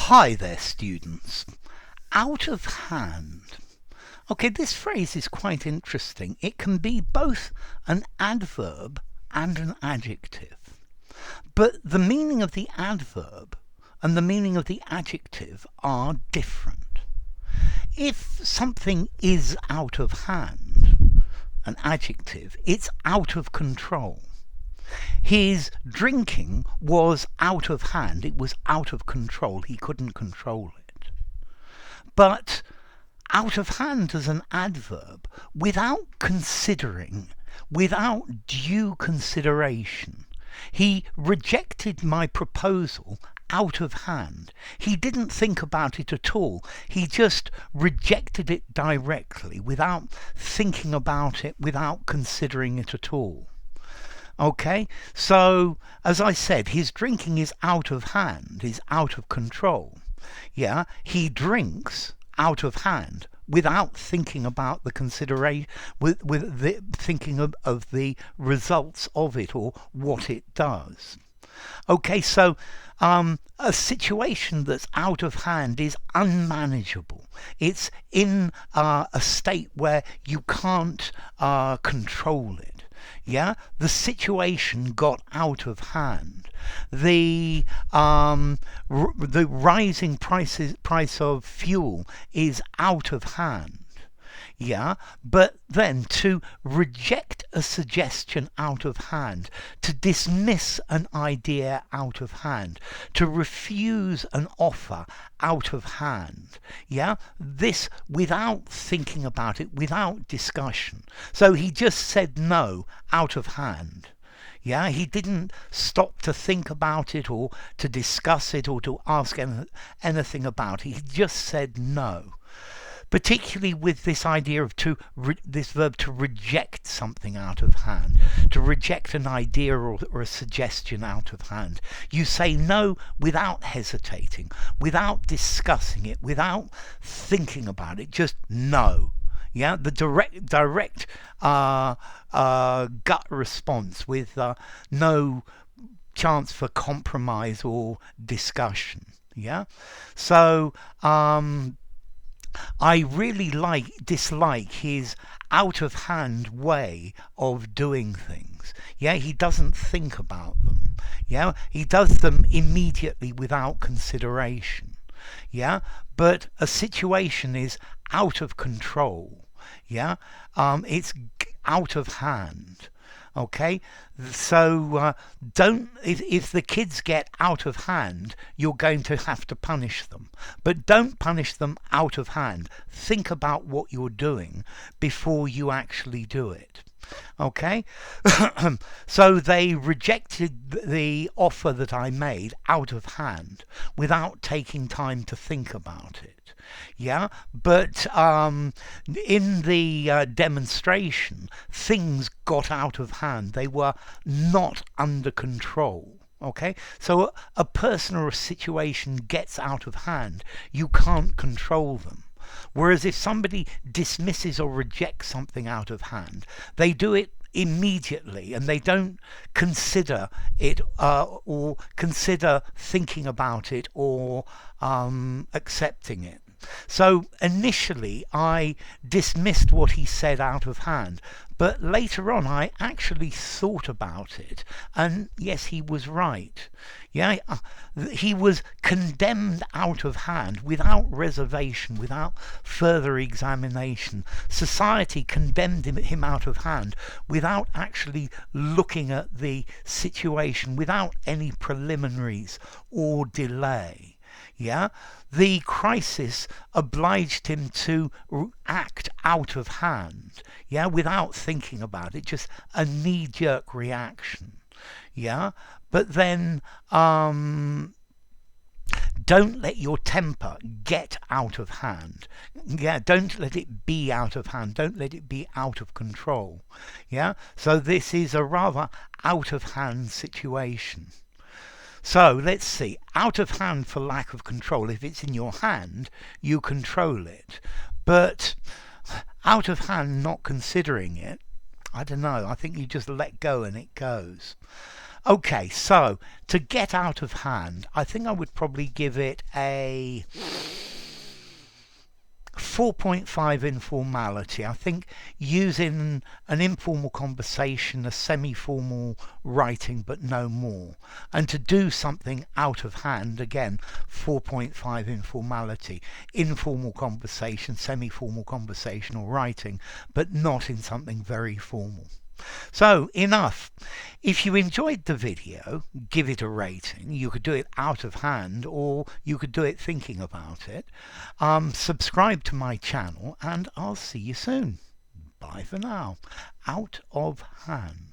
Hi there, students. Out of hand. Okay, this phrase is quite interesting. It can be both an adverb and an adjective. But the meaning of the adverb and the meaning of the adjective are different. If something is out of hand, an adjective, it's out of control. His drinking was out of hand. It was out of control. He couldn't control it. But out of hand as an adverb, without considering, without due consideration, he rejected my proposal out of hand. He didn't think about it at all. He just rejected it directly without thinking about it, without considering it at all. Okay, so as I said, his drinking is out of hand, is out of control. Yeah, he drinks out of hand without thinking about the consideration, with the thinking of the results of it or what it does. Okay, so a situation that's out of hand is unmanageable. It's in a state where you can't control it. Yeah, the situation got out of hand. The rising price of fuel is out of hand. Yeah, but then to reject a suggestion out of hand, to dismiss an idea out of hand, to refuse an offer out of hand, yeah, this without thinking about it, without discussion. So he just said no out of hand. Yeah, he didn't stop to think about it or to discuss it or to ask anything about it. He just said no. Particularly with this idea of this verb to reject something out of hand, to reject an idea or a suggestion out of hand. You say no without hesitating, without discussing it, without thinking about it, just no. Yeah, the direct gut response with no chance for compromise or discussion. Yeah, so I really dislike his out of hand way of doing things. Yeah, he doesn't think about them. Yeah, he does them immediately without consideration. Yeah, but a situation is out of control. Yeah, it's out of hand. Okay, so don't. If the kids get out of hand, you're going to have to punish them. But don't punish them out of hand. Think about what you're doing before you actually do it. Okay, so they rejected the offer that I made out of hand without taking time to think about it. Yeah, but in the demonstration, things got out of hand. They were not under control. Okay, so a person or a situation gets out of hand, you can't control them. Whereas if somebody dismisses or rejects something out of hand, they do it immediately and they don't consider it or consider thinking about it or accepting it. So initially I dismissed what he said out of hand, but later on I actually thought about it, and yes, he was right. Yeah, he was condemned out of hand without reservation, without further examination. Society condemned him out of hand without actually looking at the situation, without any preliminaries or delay. Yeah, the crisis obliged him to act out of hand, yeah, without thinking about it, just a knee-jerk reaction. Yeah, but then don't let your temper get out of hand. Yeah, don't let it be out of hand. Don't let it be out of control. Yeah, so this is a rather out of hand situation. So let's see, out of hand for lack of control. If it's in your hand, you control it. But out of hand, not considering it, I don't know. I think you just let go and it goes. Okay, so to get out of hand, I think I would probably give it a 4.5 informality. I think using an informal conversation, a semi-formal writing, but no more. And to do something out of hand, again, 4.5 informality. Informal conversation, semi-formal conversation or writing, but not in something very formal. So enough. If you enjoyed the video, give it a rating. You could do it out of hand or you could do it thinking about it. Subscribe to my channel and I'll see you soon. Bye for now. Out of hand.